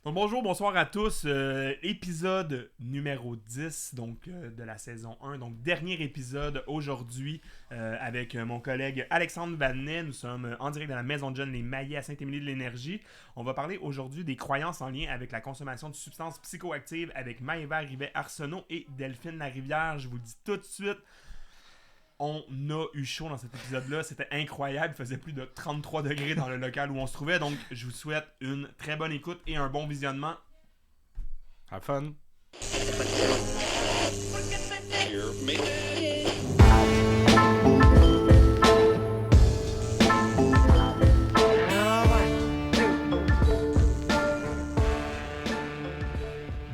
Donc, bonjour, bonsoir à tous. Épisode numéro 10 de la saison 1. Donc, dernier épisode aujourd'hui avec mon collègue Alexandre Vanet. Nous sommes en direct de la Maison de Jeunes Les Maillets à Saint-Émilie-de-l'Énergie. On va parler aujourd'hui des croyances en lien avec la consommation de substances psychoactives avec Maëva Rivet-Arsenault et Delphine Larivière. Je vous le dis tout de suite. On a eu chaud dans cet épisode-là. C'était incroyable. Il faisait plus de 33 degrés dans le local où on se trouvait. Donc, je vous souhaite une très bonne écoute et un bon visionnement. Have fun.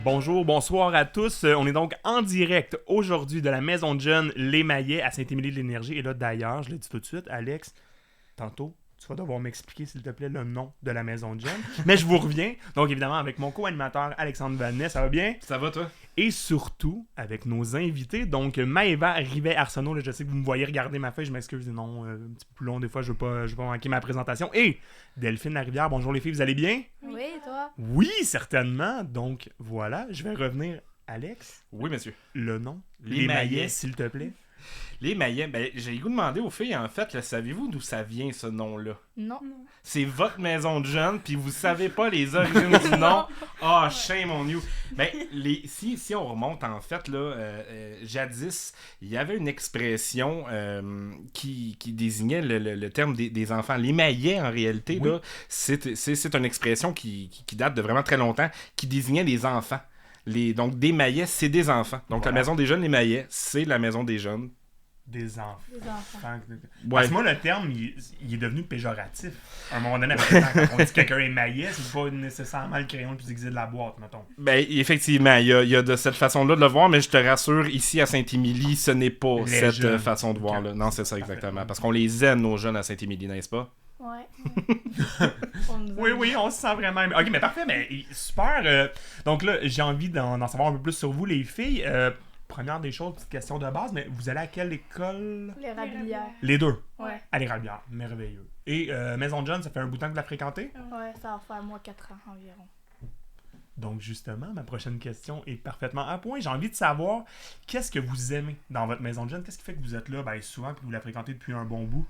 Bonjour, bonsoir à tous. On est donc en direct aujourd'hui de la Maison de Jeunes Les Maillets à Saint-Émilie-de-l'Énergie. Et là, d'ailleurs, je le dis tout de suite, Alex, tantôt, tu vas devoir m'expliquer, s'il te plaît, le nom de la Maison de Jeunes. Mais je vous reviens. Donc, évidemment, avec mon co-animateur Alexandre Vanet, ça va bien? Ça va, toi? Et surtout, avec nos invités, donc Maëva Rivet-Arsenault, là, je sais que vous me voyez regarder ma feuille, je m'excuse, non, un petit peu plus long, des fois, je veux pas manquer ma présentation. Et Delphine Larivière, bonjour les filles, vous allez bien? Oui, et toi? Oui, certainement. Donc, voilà, je vais revenir. Alex, Oui, monsieur. le nom? Les Maillets. S'il te plaît. Les Maillets, j'ai le goût de demander aux filles, en fait, là, savez-vous d'où ça vient, ce nom-là? Non. C'est votre maison de jeunes, puis vous savez pas les origines du nom. Ah, shame on you. Si on remonte, en fait, là, jadis, il y avait une expression qui désignait le terme des enfants. Les Maillets, en réalité, Oui. là, c'est une expression qui date de vraiment très longtemps, qui désignait les enfants. Donc, des Maillets, c'est des enfants. Donc, Voilà. la maison des jeunes, les Maillets, c'est la maison des jeunes. Des enfants. Les enfants. Parce que moi, le terme, il est devenu péjoratif. À un moment donné, avec le temps, quand on dit que quelqu'un est maillet, c'est pas nécessairement le crayon le plus aiguisé de la boîte, mettons. Ben, effectivement, il y a de cette façon-là de le voir, mais je te rassure, ici à Saint-Émilie, ce n'est pas Les cette jeunes. façon de voir-là. Non, c'est ça, exactement. Parce qu'on les aime, nos jeunes à Saint-Émilie, n'est-ce pas? Ouais. Oui, on se sent vraiment... Ok, mais parfait, mais super. Donc là, j'ai envie d'en savoir un peu plus sur vous, les filles. Première des choses, petite question de base, mais vous allez à quelle école? Les rabilières. Les deux. Ouais. À l'Érablière, merveilleux. Et Maison de Jeunes, ça fait un bout de temps que vous la fréquentez? Ouais, ça va faire moi 4 ans environ. Donc justement, ma prochaine question est parfaitement à point. J'ai envie de savoir, qu'est-ce que vous aimez dans votre Maison de Jeunes? Qu'est-ce qui fait que vous êtes là souvent et que vous la fréquentez depuis un bon bout?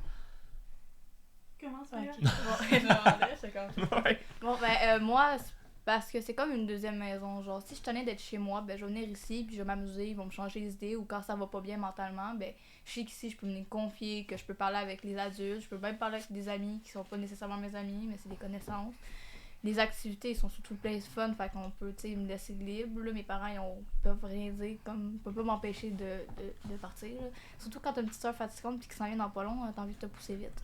Comment ça Ok. va? Ouais. Bon, moi, parce que c'est comme une deuxième maison. Genre, si je tenais d'être chez moi, je vais venir ici, puis je vais m'amuser, ils vont me changer les idées, ou quand ça va pas bien mentalement, je sais qu'ici, je peux me confier, que je peux parler avec les adultes, je peux même parler avec des amis qui sont pas nécessairement mes amis, mais c'est des connaissances. Les activités, ils sont surtout plein de fun, fait qu'on peut, me laisser libre. Là, mes parents, ils peuvent rien dire, comme, ils peuvent pas m'empêcher de partir. Là. Surtout quand t'as une petite soeur fatigante puis qui s'en vient dans pas long, t'as envie de te pousser vite.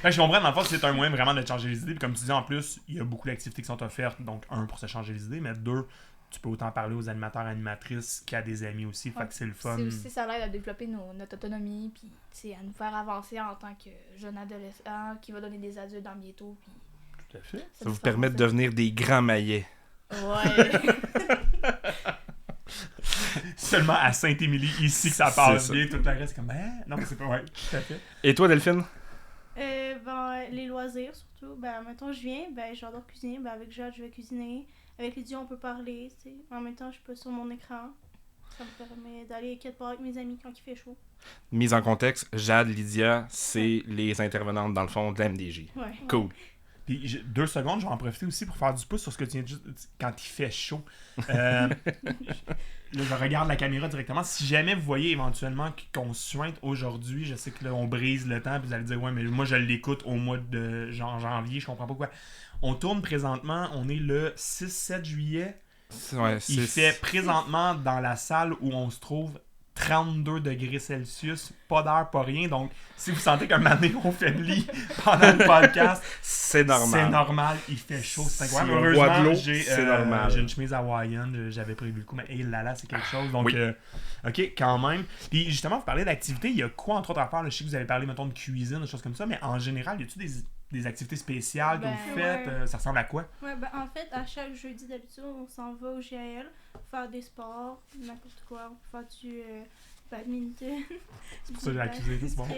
Je comprends, dans le fond, c'est un moyen vraiment de te changer les idées. Puis comme tu dis, en plus, il y a beaucoup d'activités qui sont offertes. Donc, un, pour se changer les idées, mais deux, tu peux autant parler aux animateurs, animatrices qu'à des amis aussi. Fait que c'est le fun. C'est aussi, ça l'aide à développer notre autonomie, puis à nous faire avancer en tant que jeune adolescent qui va donner des adultes dans bientôt. Puis Tout à fait. Ça vous permet de devenir des grands Maillets. Ouais. Seulement à Saint-Émilie, ici, que ça C'est passe ça. bien. Tout le reste, c'est comme, non, mais c'est pas... Ouais, tout à fait. Et toi, Delphine? Les loisirs surtout. Mettons, je viens, j'adore cuisiner. Avec Jade, je vais cuisiner. Avec Lydia, on peut parler, tu sais. En même temps, je suis pas sur mon écran. Ça me permet d'aller quelque part avec mes amis quand il fait chaud. Mise en contexte, Jade, Lydia, c'est les intervenantes, dans le fond, de la MDJ. Ouais. Cool. Puis 2 secondes, je vais en profiter aussi pour faire du pouce sur ce que tu viens de dire quand il fait chaud. Là, je regarde la caméra directement. Si jamais vous voyez éventuellement qu'on suinte aujourd'hui, je sais que là, on brise le temps, puis vous allez dire, ouais, mais moi, je l'écoute au mois de janvier, je comprends pas pourquoi. On tourne présentement, on est le 6-7 juillet. Ouais, Il fait présentement dans la salle où on se trouve 32 degrés Celsius, pas d'air, pas rien. Donc, si vous sentez qu'un mané on faiblit pendant le podcast, c'est normal. c'est normal, il fait chaud, c'est Si incroyable. on boit de Heureusement, l'eau, j'ai c'est normal. j'ai une chemise hawaïenne, j'avais prévu le coup, mais là, c'est quelque chose. Donc, Oui. ok, quand même. Puis justement, vous parlez d'activités, il y a quoi entre autres à faire? Là, je sais que vous avez parlé, mettons, de cuisine, des choses comme ça, mais en général, y a-tu des activités spéciales que vous faites? ouais. Ça ressemble à quoi? Ouais, en fait, à chaque jeudi d'habitude, on s'en va au GAL faire des sports, n'importe quoi. On peut faire du badminton. C'est pour ça que j'ai accusé, c'est bon. Du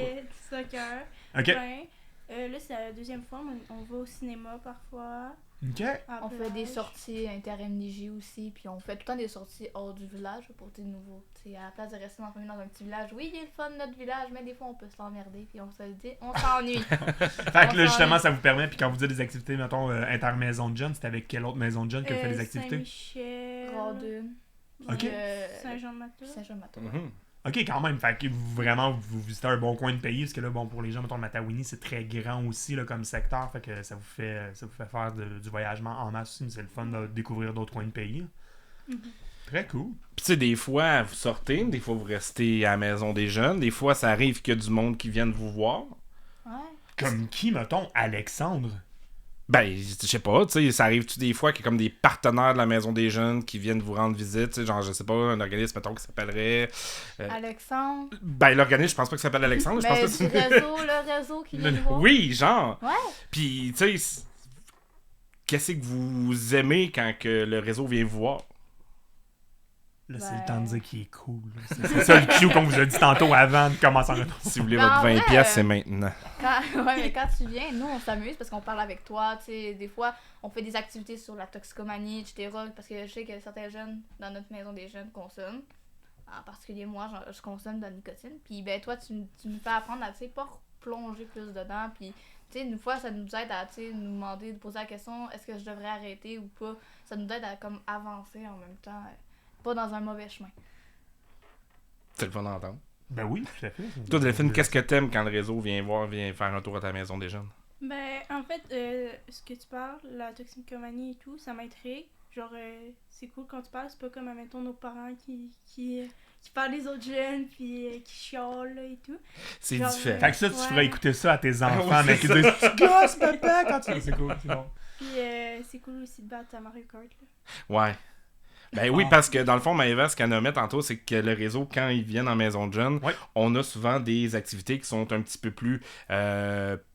soccer. Ok. Là, c'est la deuxième fois. On va au cinéma parfois. Ok. à On fait des plage. sorties inter-MDJ aussi, puis on fait tout le temps des sorties hors du village pour des nouveaux. T'sais, à la place de rester en famille dans un petit village, oui, il est le fun notre village, mais des fois on peut s'emmerder, puis on se le dit, on s'ennuie. Fait que là, justement, ça vous permet, puis quand vous dites des activités, mettons, inter-maison de jeunes, c'est avec quelle autre maison de jeunes que vous faites des activités? Saint-Michel. Rawdon, Ok. Saint-Jean-de-Mata. Saint-Jean-Mata. Mhm. Ok, quand même. Fait que vraiment, vous visitez un bon coin de pays, parce que là, bon, pour les gens, mettons, le Matawini, c'est très grand aussi, là, comme secteur, fait que ça vous fait faire du voyagement en masse aussi, mais c'est le fun de découvrir d'autres coins de pays. Mhm. Très cool. Puis tu sais, des fois, vous sortez, des fois, vous restez à la maison des jeunes, des fois, ça arrive qu'il y a du monde qui vienne vous voir. Ouais. Comme qui, mettons, Alexandre? Ben, je sais pas, tu sais, ça arrive-tu des fois qu'il y a comme des partenaires de la maison des jeunes qui viennent vous rendre visite, tu sais, genre, je sais pas, un organisme, mettons, qui s'appellerait... Alexandre. Ben, l'organisme, je pense pas qu'il s'appelle Alexandre, je pense Ben, que c'est... le réseau qui vient nous voir. Oui, genre! Ouais. Puis, tu sais, qu'est-ce que vous aimez quand que le réseau vient vous voir? Là, c'est Ben- le temps de dire qu'il est cool. Là. C'est ça le cue qu'on vous a dit tantôt avant de commencer en retour. Si vous voulez Ben, votre en 20 vrai, pièces, c'est maintenant. Ouais, mais quand tu viens, nous, on s'amuse parce qu'on parle avec toi. Tu sais, des fois, on fait des activités sur la toxicomanie, etc. Parce que je sais que certains jeunes, dans notre maison des jeunes, consomment. En particulier, moi, je consomme de la nicotine. Puis, ben, toi, tu nous fais apprendre à, tu sais, pas plonger plus dedans. Puis, tu sais, une fois, ça nous aide à, tu sais, nous demander, de poser la question, est-ce que je devrais arrêter ou pas. Ça nous aide à, comme, avancer en même temps. Pas dans un mauvais chemin. C'est le fun d'entendre. Ben oui, tout à fait. Toi, Delphine, qu'est-ce que t'aimes quand le réseau vient faire un tour à ta maison des jeunes? Ben, en fait, ce que tu parles, la toxicomanie et tout, ça m'intrigue. Genre, c'est cool quand tu parles, c'est pas comme, admettons, nos parents qui parlent des autres jeunes, puis qui chiolent là, et tout. C'est Genre, différent. Fait que ça, tu Ouais. ferais écouter ça à tes enfants, Ah oui, mais c'est qui disent « Tu gosses, papa! » quand tu... C'est cool, c'est bon. Puis c'est cool aussi de battre à Mario Kart. Là. Ouais. Ben oui, parce que dans le fond, Maëva, ce qu'elle nommait tantôt, c'est que le réseau, quand ils viennent en maison de jeunes, Ouais. on a souvent des activités qui sont un petit peu plus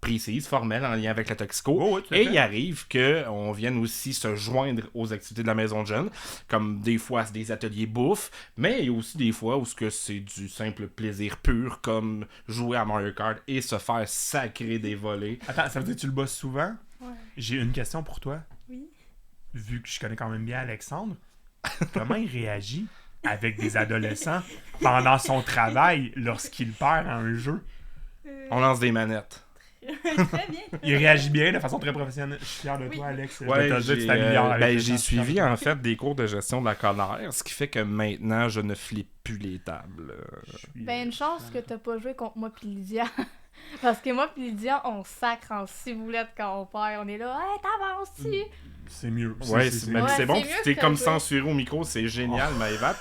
précises, formelles, en lien avec la toxico. Oh, oui, tout à Et fait. il arrive qu'on vienne aussi se joindre aux activités de la maison de jeunes, comme des fois c'est des ateliers bouffe, mais il y a aussi des fois où c'est du simple plaisir pur, comme jouer à Mario Kart et se faire sacrer des volets. Attends, ça veut dire que tu le bosses souvent? Ouais. J'ai une question pour toi. Oui. Vu que je connais quand même bien Alexandre, comment il réagit avec des adolescents pendant son travail lorsqu'il perd à un jeu? On lance des manettes. Très bien. Il réagit bien de façon très professionnelle. Je suis fier de Oui. toi, Alex. Je Ouais, vais te le dire, tu t'améliores avec le j'ai temps. suivi en fait des cours de gestion de la colère, ce qui fait que maintenant je ne flippe plus les tables. Ben, une chance que t'as pas joué contre moi pis Lydia. Parce que moi pis Lydia, on sacre en ciboulette quand on perd. On est là, hey, t'avances-tu? C'est mieux. Ouais, C'est mais Ouais, c'est bon, c'est tu mieux t'es que comme jouer. censuré au micro, c'est génial, Maëva.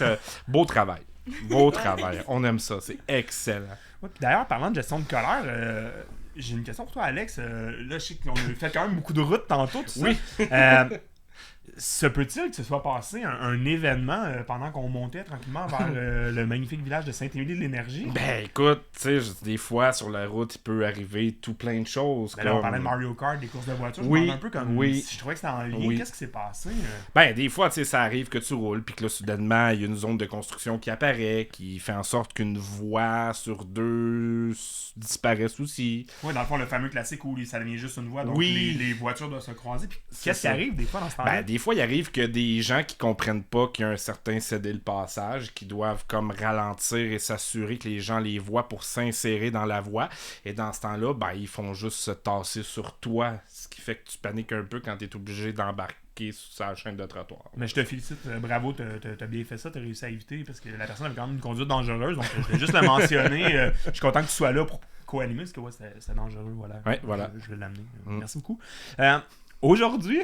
Beau travail. Beau travail. On aime ça, c'est excellent. Ouais, puis d'ailleurs, parlant de gestion de colère, j'ai une question pour toi, Alex. Là, je sais qu'on a fait quand même beaucoup de routes tantôt, tout ça. Oui. Se peut-il que ce soit passé un événement pendant qu'on montait tranquillement vers le magnifique village de Saint-Émilie de l'Énergie? Ben écoute, tu sais, des fois sur la route, il peut arriver tout plein de choses. Ben là, on comme- parlait de Mario Kart, des courses de voiture. Oui, Je me demande un peu comme oui. si je trouvais que c'était en lien. Oui. Qu'est-ce qui s'est passé? Ben, des fois, tu sais, ça arrive que tu roules, puis que là, soudainement, il y a une zone de construction qui apparaît, qui fait en sorte qu'une voie sur deux disparaisse aussi. Ouais, dans le fond, le fameux classique où ça devient juste une voie, donc Oui. les voitures doivent se croiser. Puis C'est qu'est-ce qui ça. arrive des fois dans ce temps-là? Ben, des fois, il arrive que des gens qui comprennent pas qu'il y a un certain cédé le passage, qui doivent comme ralentir et s'assurer que les gens les voient pour s'insérer dans la voie. Et dans ce temps-là, ben, ils font juste se tasser sur toi, ce qui fait que tu paniques un peu quand tu es obligé d'embarquer sur sa chaîne de trottoir. Mais je te félicite, bravo, t'as bien fait ça, t'as réussi à éviter parce que la personne avait quand même une conduite dangereuse, donc je vais juste le mentionner. Je suis content que tu sois là pour co-animer parce que ouais, c'est dangereux, voilà. Ouais, voilà. Je vais l'amener. Mm. Merci beaucoup. Aujourd'hui,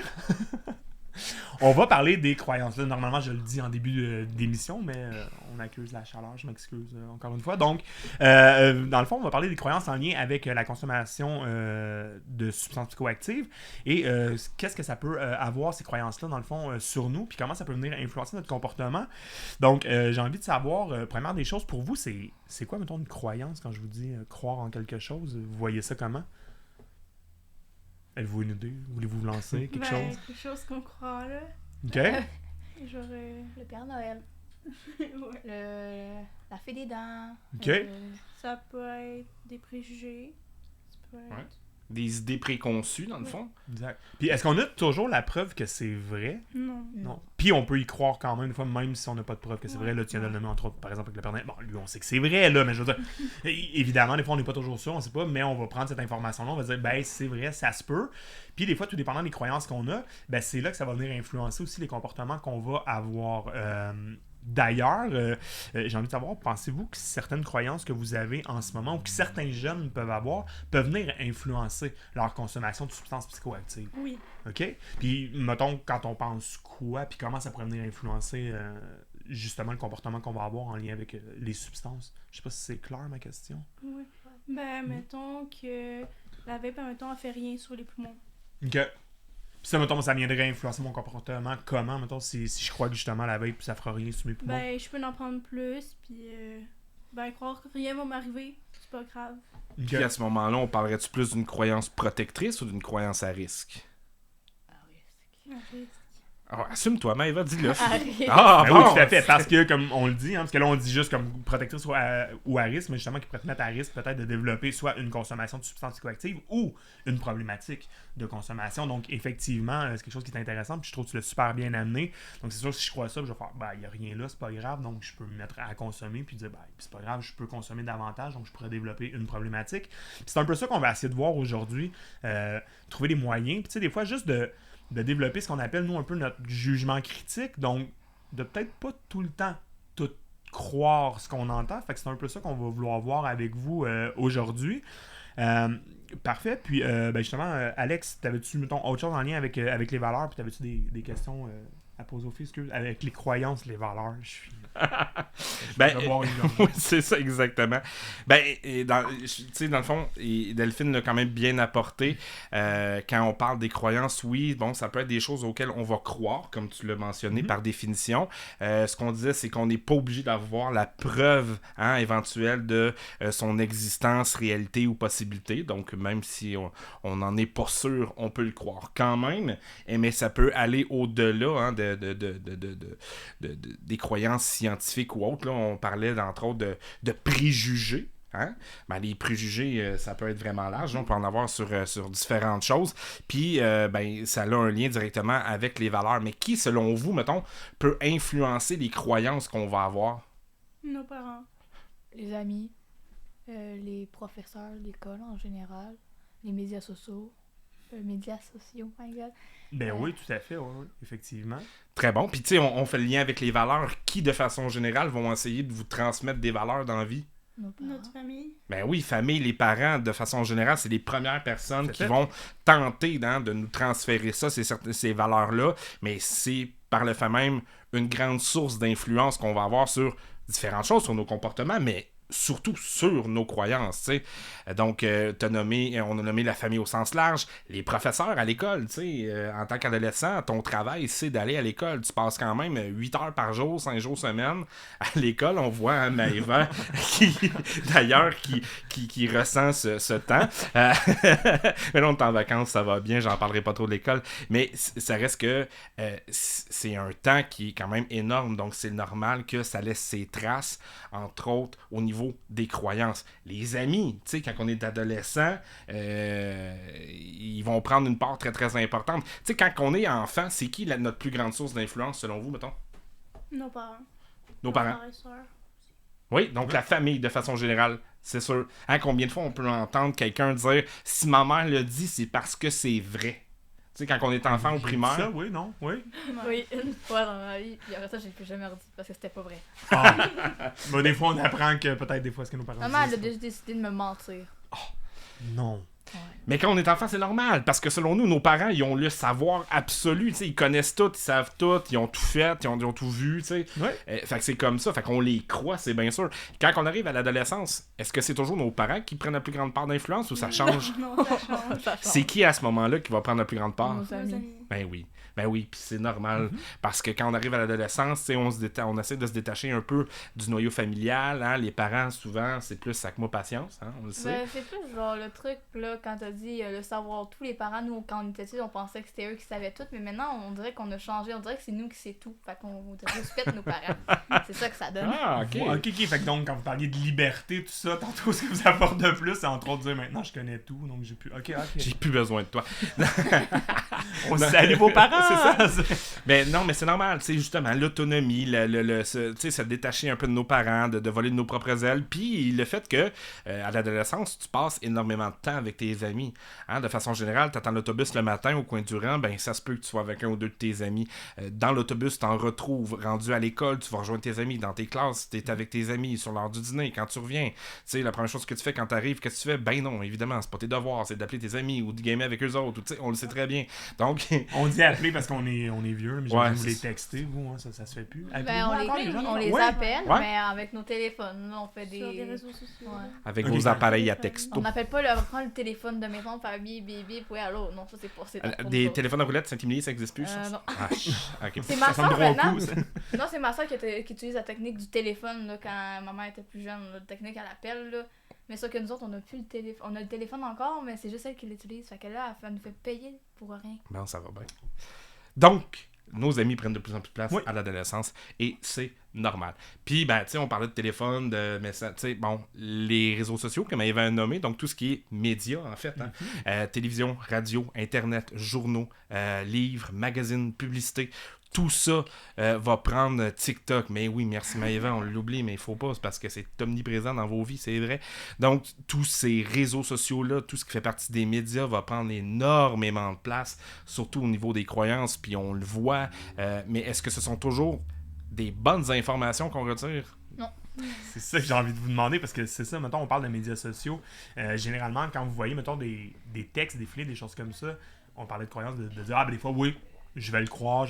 on va parler des croyances. Là, normalement, je le dis en début d'émission, mais on accuse la chaleur, je m'excuse encore une fois. Donc, dans le fond, on va parler des croyances en lien avec la consommation de substances psychoactives et qu'est-ce que ça peut avoir, ces croyances-là, dans le fond, sur nous, puis comment ça peut venir influencer notre comportement. Donc, j'ai envie de savoir, première des choses, pour vous, c'est quoi, mettons, une croyance quand je vous dis croire en quelque chose? Vous voyez ça comment? Avez-vous une idée? Voulez-vous vous lancer quelque chose? Quelque chose qu'on croit, là. OK? Genre... Le Père Noël. ouais. La Fée des Dents. OK. Ça peut être des préjugés. Ça peut être... Ouais. des idées préconçues, dans le fond. Exact. Puis est-ce qu'on a toujours la preuve que c'est vrai? Non. Non. Puis on peut y croire quand même, une fois, même si on n'a pas de preuve que c'est Ouais. vrai. Là, tu viens de le nommer, entre autres, par exemple, avec le Père Noël. Bon, lui, on sait que c'est vrai, là, mais je veux dire, évidemment, des fois, on n'est pas toujours sûr, on sait pas, mais on va prendre cette information-là, on va dire, ben, c'est vrai, ça se peut. Puis des fois, tout dépendant des croyances qu'on a, ben, c'est là que ça va venir influencer aussi les comportements qu'on va avoir. D'ailleurs, j'ai envie de savoir, pensez-vous que certaines croyances que vous avez en ce moment ou que certains jeunes peuvent avoir peuvent venir influencer leur consommation de substances psychoactives? Oui. OK? Puis, mettons, quand on pense quoi, puis comment ça pourrait venir influencer justement le comportement qu'on va avoir en lien avec les substances? Je sais pas si c'est clair, ma question. Oui. Ben, mettons que la vape, mettons, elle fait rien sur les poumons. OK. Puis ça, mettons, ça viendrait influencer mon comportement. Comment, mettons, si je crois que justement la vape, ça fera rien sur mes poumons? Ben, je peux en prendre plus, puis ben, croire que rien va m'arriver, c'est pas grave. OK. Puis à ce moment-là, on parlerait-tu plus d'une croyance protectrice ou d'une croyance à risque? Ah, assume-toi, Maëva, dis-le. Ah, Ben bon! oui, tout à fait, parce que, comme on le dit, parce que là, on dit juste comme protectrice ou à risque, mais justement, qui pourrait te mettre à risque peut-être de développer soit une consommation de substances psychoactives ou une problématique de consommation. Donc, effectivement, c'est quelque chose qui est intéressant, puis je trouve que tu l'as super bien amené. Donc, c'est sûr que si je crois ça, je vais faire, ben, il n'y a rien là, c'est pas grave, donc je peux me mettre à consommer, puis dire, ben, c'est pas grave, je peux consommer davantage, donc je pourrais développer une problématique. Puis c'est un peu ça qu'on va essayer de voir aujourd'hui, trouver des moyens, puis tu sais, des fois, juste de développer ce qu'on appelle, nous, un peu notre jugement critique. Donc, de peut-être pas tout le temps tout croire ce qu'on entend. Fait que c'est un peu ça qu'on va vouloir voir avec vous aujourd'hui. Parfait. Puis, ben justement, Alex, t'avais-tu, mettons, autre chose en lien avec les valeurs? Puis, t'avais-tu des questions à poser aux filles? Excuse, avec les croyances, les valeurs, je suis... Ben, je vais boire une gorgée. oui, c'est ça, exactement. Ben, tu sais, dans le fond, Delphine l'a quand même bien apporté. Quand on parle des croyances, oui, bon, ça peut être des choses auxquelles on va croire, comme tu l'as mentionné par définition. Ce qu'on disait, c'est qu'on n'est pas obligé d'avoir la preuve éventuelle de son existence, réalité ou possibilité. Donc, même si on n'en est pas sûr, on peut le croire quand même. Mais ça peut aller au-delà des croyances scientifiques ou autres. Là, on parlait entre autres de préjugés. Ben, les préjugés, ça peut être vraiment large. On peut en avoir sur différentes choses. Puis, ben, ça a un lien directement avec les valeurs. Mais qui, selon vous, mettons, peut influencer les croyances qu'on va avoir? Nos parents. Les amis, les professeurs de l'école en général, les médias sociaux, my God. Ben oui, tout à fait, oui, effectivement. Très bon. Puis, tu sais, on fait le lien avec les valeurs. Qui, de façon générale, vont essayer de vous transmettre des valeurs dans la vie? Notre famille. Ben oui, famille, les parents, de façon générale, c'est les premières personnes C'est qui fait. vont tenter de nous transférer ça, ces valeurs-là. Mais c'est par le fait même une grande source d'influence qu'on va avoir sur différentes choses, sur nos comportements, mais surtout sur nos croyances, tu sais. Donc, on a nommé la famille au sens large, les professeurs à l'école, tu sais. En tant qu'adolescent, ton travail, c'est d'aller à l'école. Tu passes quand même 8 heures par jour, 5 jours semaine à l'école. On voit Maëva, qui ressent ce temps. Mais là, on est en vacances, ça va bien, j'en parlerai pas trop de l'école. Mais ça reste que c'est un temps qui est quand même énorme, donc c'est normal que ça laisse ses traces, entre autres, au niveau des croyances. Les amis, tu sais, quand on est adolescent, ils vont prendre une part très, très importante. Tu sais, quand on est enfant, c'est qui notre plus grande source d'influence, selon vous, mettons? Nos parents. Nos parents. Frères et sœurs. Oui, donc la famille, de façon générale, c'est sûr. Combien de fois on peut entendre quelqu'un dire « Si ma mère le dit, c'est parce que c'est vrai. » Tu sais, quand on est enfant au primaire... Ça, oui, non, oui. Oui, une fois dans ma vie, puis après ça, j'ai plus jamais redit parce que c'était pas vrai. Ah. Ben, des fois, on apprend que peut-être des fois, ce que nos parents Maman, elle a disent, déjà décidé de me mentir. non. Ouais. Mais quand on est enfant, c'est normal, parce que selon nous, nos parents, ils ont le savoir absolu, tu sais, ils connaissent tout, ils savent tout, ils ont tout fait, ils ont tout vu, tu sais. Ouais. Fait que c'est comme ça, fait qu'on les croit, c'est bien sûr. Quand on arrive à l'adolescence, est-ce que c'est toujours nos parents qui prennent la plus grande part d'influence ou ça change? Non, ça change. Ça change. C'est qui à ce moment-là qui va prendre la plus grande part? Nos Nos amis. amis. Ben oui. Ben oui, puis c'est normal. Parce que quand on arrive à l'adolescence, tu sais, on essaie de se détacher un peu du noyau familial. Hein? Les parents, souvent, c'est plus sac-moi patience, hein? On le sait. Ben, c'est plus genre le truc, là, quand t'as dit le savoir, tous les parents, nous, quand on était petits, on pensait que c'était eux qui savaient tout, mais maintenant, on dirait qu'on a changé, on dirait que c'est nous qui sait tout. Fait qu'on respecte nos parents. C'est ça que ça donne. Ah, ok. Ok. Fait que donc, quand vous parliez de liberté, tout ça, tantôt, ce que vous apporte de plus, c'est entre autres dire maintenant, je connais tout, donc j'ai plus. Ok. J'ai plus besoin de toi. On salue vos parents! C'est ça. Mais non, mais c'est normal, tu sais, justement, l'autonomie, se détacher un peu de nos parents, de voler de nos propres ailes, puis le fait que, à l'adolescence, tu passes énormément de temps avec tes amis. Hein? De façon générale, t'attends l'autobus le matin au coin du rang, ben ça se peut que tu sois avec un ou deux de tes amis. Dans l'autobus, t'en retrouves. Rendu à l'école, tu vas rejoindre tes amis. Dans tes classes, t'es avec tes amis sur l'heure du dîner, quand tu reviens. Tu sais, la première chose que tu fais quand t'arrives, qu'est-ce que tu fais? Ben non, évidemment, c'est pas tes devoirs, c'est d'appeler tes amis ou de gamer avec eux autres. Tu sais, on le sait très bien. Donc... On dit appeler parce qu'on est vieux, mais Ouais, vous les textez, vous, hein, ça se fait plus. Ben, on les Ouais. appelle, Ouais. mais avec nos téléphones. Là, on fait Sur des des. réseaux sociaux. Ouais. Avec Ok. vos appareils à texto. On n'appelle pas prendre le téléphone de maison, faire bip, bip, bip, oui, allô. Non, ça, c'est pas. C'est trop Des ça. téléphones à roulettes Saint-Émilie, ça existe plus, ça? Non. Ah, ok. C'est ma Ça sonne soeur drôle maintenant. coup, ça. Non, c'est ma soeur qui utilise la technique du téléphone là, quand ma mère était plus jeune. Là, la technique à l'appel. Là. Mais ça que nous autres, on a plus le téléphone. On a le téléphone encore, mais c'est juste elle qui l'utilise. Fait que là, elle nous fait payer pour rien. Bon, ça va bien. Donc, nos amis prennent de plus en plus de place Oui. à l'adolescence et c'est normal. Puis, ben, tu sais, on parlait de téléphone, de messages, tu sais, bon, les réseaux sociaux, comme Eva a nommé, donc tout ce qui est médias, en fait, hein, télévision, radio, internet, journaux, livres, magazines, publicités, tout ça va prendre TikTok. Mais oui, merci Maëva, on l'oublie, mais il faut pas, c'est parce que c'est omniprésent dans vos vies, c'est vrai. Donc, tous ces réseaux sociaux-là, tout ce qui fait partie des médias va prendre énormément de place, surtout au niveau des croyances, puis on le voit. Mais est-ce que ce sont toujours des bonnes informations qu'on retire? C'est ça que j'ai envie de vous demander, parce que c'est ça, mettons, on parle de médias sociaux. Généralement, quand vous voyez, mettons, des textes défiler, des choses comme ça, on parlait de croyances, de dire, ah, ben des fois, oui, je vais le croire,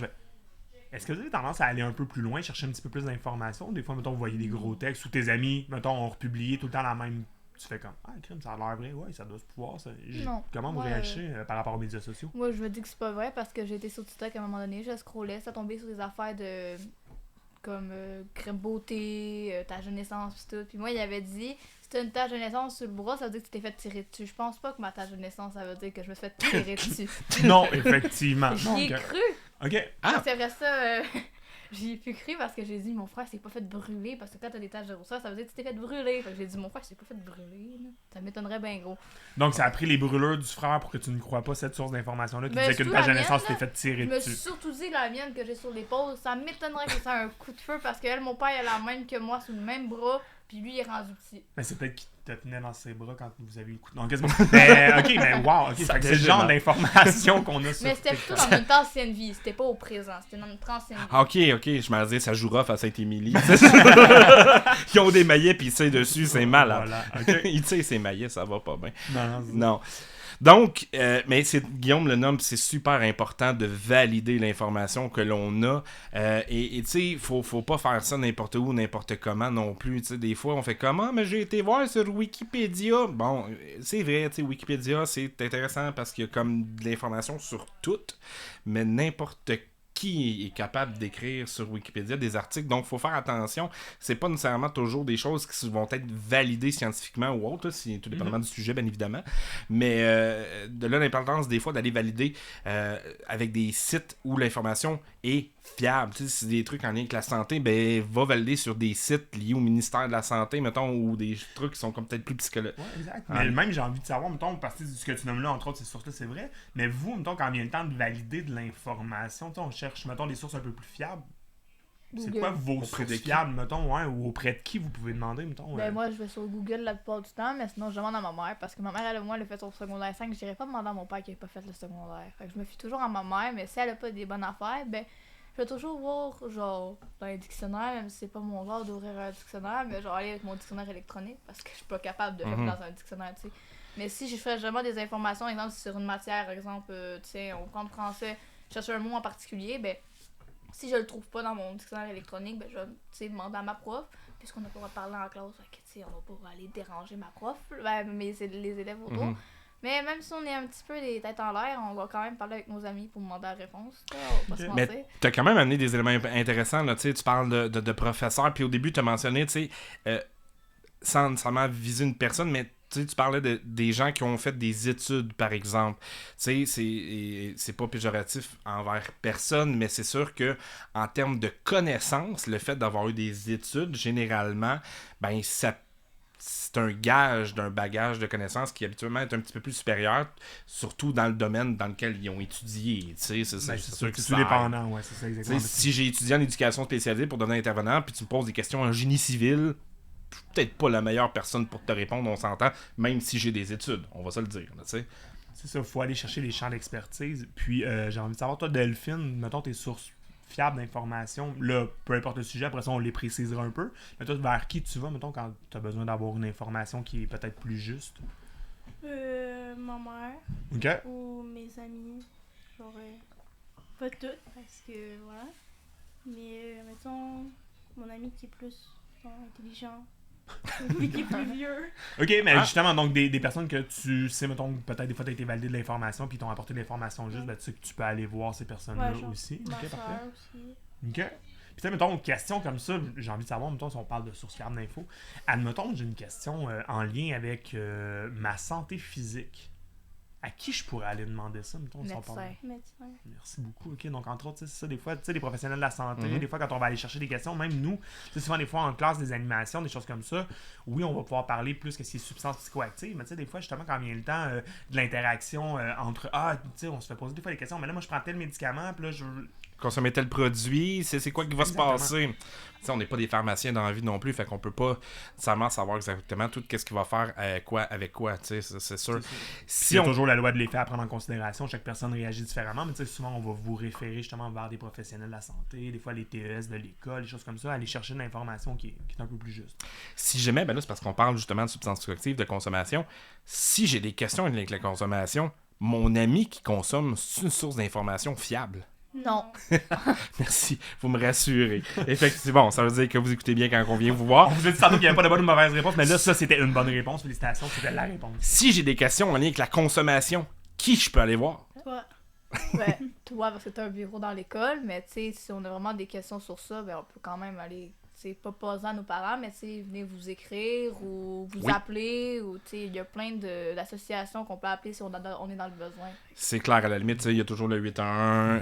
Est-ce que vous avez tendance à aller un peu plus loin, chercher un petit peu plus d'informations? Des fois, mettons, vous voyez des gros textes, ou tes amis, mettons, ont republié tout le temps la même... Tu fais comme, ah, crime, ça a l'air vrai, ouais, ça doit se pouvoir, ça. Non. Comment vous Ouais, réagissez par rapport aux médias sociaux? Moi, je me dis que c'est pas vrai parce que j'ai été sur TikTok à un moment donné, je scrollais, ça tombait sur des affaires de. Comme crème beauté, tache de naissance, pis tout. Puis moi, il avait dit, si t'as une tache de naissance sur le bras, ça veut dire que tu t'es fait tirer dessus. Je pense pas que ma tache de naissance, ça veut dire que je me suis fait tirer dessus. Non, effectivement. J'y ai Donc, cru! OK. Ah! C'est après ça, j'y ai plus cru parce que j'ai dit, mon frère s'est pas fait brûler. Parce que quand t'as des taches de rousseur, ça veut dire que tu t'es fait brûler. Fait que j'ai dit, mon frère s'est pas fait brûler. Là. Ça m'étonnerait bien gros. Donc, ça a pris les brûlures du frère pour que tu ne crois pas cette source d'information-là qui Ben, disait qu'une surtout tache de la naissance mienne, t'es fait tirer Je me dessus. suis surtout dit la mienne que j'ai sur l'épaule. Ça m'étonnerait que ça ait un coup de feu parce que elle, mon père, il a la même que moi sur le même bras. Puis lui, il est rendu petit. Mais c'est peut-être qu'il te tenait dans ses bras quand vous avez eu le coup. Non, quasiment. Mais, ok, mais wow, ok. Ça Fait que c'est le fait genre gênant. d'information qu'on a sur Mais c'était plutôt TikTok. dans notre ancienne vie. C'était pas au présent. C'était dans notre ancienne vie. Ah, ok, je m'en disais, ça joue rough à Saint-Émilie. Ils ont des maillets puis ils tirent dessus, c'est malade. Voilà, ok. Ils tirent ses maillets, ça va pas bien. Non, c'est ça. Non. Donc, mais Guillaume le nomme, c'est super important de valider l'information que l'on a. Et tu sais, faut pas faire ça n'importe où, n'importe comment non plus. Tu sais, des fois, on fait comment, mais j'ai été voir sur Wikipédia. Bon, c'est vrai, tu sais, Wikipédia, c'est intéressant parce qu'il y a comme de l'information sur tout, mais n'importe qui est capable d'écrire sur Wikipédia des articles, donc il faut faire attention. C'est pas nécessairement toujours des choses qui vont être validées scientifiquement ou autre, c'est tout dépendamment du sujet, bien évidemment. Mais de là l'importance des fois d'aller valider avec des sites où l'information est fiable. Tu sais, si c'est des trucs en lien avec la santé, ben va valider sur des sites liés au ministère de la Santé, mettons, ou des trucs qui sont comme peut-être plus psychologiques. Ouais, exact. Ouais. Mais même, j'ai envie de savoir, mettons, parce que ce que tu nommes là, entre autres, ces sources-là, c'est vrai. Mais vous, mettons, quand vient le temps de valider de l'information, tu sais, on cherche, mettons, des sources un peu plus fiables. C'est Google. quoi vos Auprès de sources qui? fiables, mettons, ouais, ou auprès de qui vous pouvez demander, mettons? Ben moi, je vais sur Google la plupart du temps, mais sinon, je demande à ma mère parce que ma mère, elle a fait son secondaire 5. Je dirais pas demander à mon père qui n'a pas fait le secondaire. Fait que je me fie toujours à ma mère, mais si elle a pas des bonnes affaires, ben je vais toujours voir, genre, dans les dictionnaires, même si c'est pas mon genre d'ouvrir un dictionnaire, mais genre aller avec mon dictionnaire électronique parce que je suis pas capable de faire dans un dictionnaire, tu sais. Mais si je fais vraiment des informations, exemple, sur une matière, par exemple, tu sais, on prend le français, je cherche un mot en particulier, ben si je le trouve pas dans mon dictionnaire électronique, ben je vais, tu sais, demander à ma prof, puisqu'on n'a pas le droit de parler en classe, fait que, tu sais, on va pas aller déranger ma prof, ben, mais c'est les élèves autour. Mais même si on est un petit peu des têtes en l'air, on va quand même parler avec nos amis pour demander la réponse. Ça, on va pas se mentir. Mais t'as quand même amené des éléments intéressants, là, tu sais, tu parles de professeurs, puis au début, t'as mentionné, tu sais, sans nécessairement viser une personne, mais tu sais, tu parlais des gens qui ont fait des études, par exemple. Tu sais, c'est pas péjoratif envers personne, mais c'est sûr que en termes de connaissances, le fait d'avoir eu des études, généralement, ben c'est un gage d'un bagage de connaissances qui habituellement est un petit peu plus supérieur, surtout dans le domaine dans lequel ils ont étudié. Tu sais, c'est sûr que c'est tout dépendant, ouais, c'est ça exactement. Si j'ai étudié en éducation spécialisée pour devenir intervenant, puis tu me poses des questions en génie civil, je suis peut-être pas la meilleure personne pour te répondre, on s'entend, même si j'ai des études, on va se le dire, tu sais. C'est ça, il faut aller chercher les champs d'expertise. Puis j'ai envie de savoir, toi, Delphine, mettons tes sources fiables d'informations, là, peu importe le sujet, après ça, on les précisera un peu. Mais toi, vers qui tu vas, mettons, quand tu as besoin d'avoir une information qui est peut-être plus juste? Ma mère. OK. Ou mes amis. Genre, pas toutes, parce que voilà. Mais mettons, mon ami qui est plus intelligent. Lui qui est plus vieux. OK, mais justement, donc des personnes que tu sais, mettons, peut-être des fois tu as été validé de l'information puis ils t'ont apporté de l'information juste, ben, tu sais que tu peux aller voir ces personnes-là aussi. Ma OK, soeur parfait. aussi. OK. Puis tu sais, mettons, une question comme ça, j'ai envie de savoir, mettons, si on parle de sources fiables d'infos. Admettons, j'ai une question en lien avec ma santé physique. À qui je pourrais aller demander ça, mettons, si on parle? Médecin. Merci beaucoup. OK, donc entre autres, c'est ça, des fois, tu sais, les professionnels de la santé, des fois, quand on va aller chercher des questions, même nous, tu sais, souvent, des fois, en classe, des animations, des choses comme ça, oui, on va pouvoir parler plus que ces substances psychoactives, mais tu sais, des fois, justement, quand vient le temps de l'interaction entre, tu sais, on se fait poser des fois des questions, mais là, moi, je prends tel médicament, puis là, je consommer tel produit, c'est quoi qui va Exactement. se passer. T'sais, on n'est pas des pharmaciens dans la vie non plus, fait qu'on peut pas nécessairement savoir exactement tout ce qu'il va faire avec quoi, c'est sûr. Si il y a toujours la loi de l'effet à prendre en considération, chaque personne réagit différemment, mais tu sais, souvent on va vous référer justement vers des professionnels de la santé, des fois les TES de l'école, des choses comme ça, aller chercher de l'information qui est un peu plus juste. Si jamais, ben là c'est parce qu'on parle justement de substances psychoactives, de consommation, si j'ai des questions avec la consommation, mon ami qui consomme, c'est une source d'information fiable. Non. Merci, vous me rassurez. Effectivement, ça veut dire que vous écoutez bien quand on vient vous voir. On vous a dit tantôt qu'il n'y avait pas de bonne ou de mauvaise réponse, mais là, ça, c'était une bonne réponse. Félicitations, c'était la réponse. Si j'ai des questions en lien avec la consommation, qui je peux aller voir? Toi. Ouais, toi, parce que t'as un bureau dans l'école, mais tu sais, si on a vraiment des questions sur ça, ben on peut quand même aller, tu sais, pas poser à nos parents, mais tu sais, venez vous écrire ou vous appeler, ou tu sais, il y a plein d'associations qu'on peut appeler si on est dans le besoin. C'est clair, à la limite, il y a toujours le 811,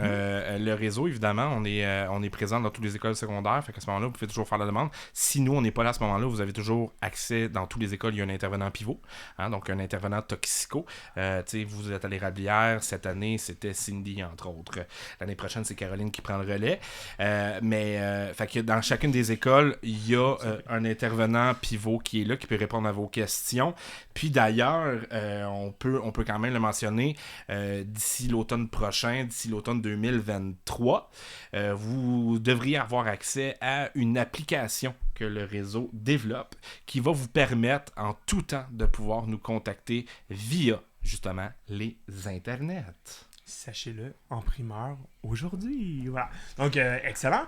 le réseau, évidemment, on est présent dans toutes les écoles secondaires, fait qu'à ce moment-là, vous pouvez toujours faire la demande. Si nous, on n'est pas là à ce moment-là, vous avez toujours accès, dans toutes les écoles, il y a un intervenant pivot, donc un intervenant toxico. Vous êtes à l'Érablière, cette année, c'était Cindy, entre autres. L'année prochaine, c'est Caroline qui prend le relais. Fait que dans chacune des écoles, il y a un intervenant pivot qui est là, qui peut répondre à vos questions. Puis d'ailleurs, on peut quand même le mentionner, d'ici l'automne prochain, d'ici l'automne 2023, vous devriez avoir accès à une application que le réseau développe qui va vous permettre en tout temps de pouvoir nous contacter via justement les internets. Sachez-le en primeur aujourd'hui. Voilà. Donc, excellent.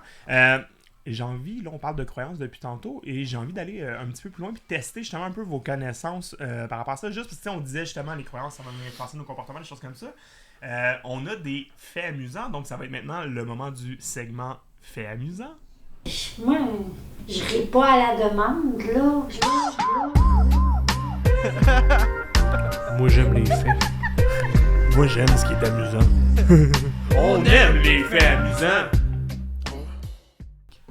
J'ai envie, là on parle de croyances depuis tantôt, et j'ai envie d'aller un petit peu plus loin puis tester justement un peu vos connaissances par rapport à ça. Juste parce que on disait justement les croyances, ça va nous influencer nos comportements, des choses comme ça. On a des faits amusants, donc ça va être maintenant le moment du segment faits amusants. Moi, je ris pas à la demande, là. Moi j'aime les faits. Moi j'aime ce qui est amusant. On aime les faits amusants.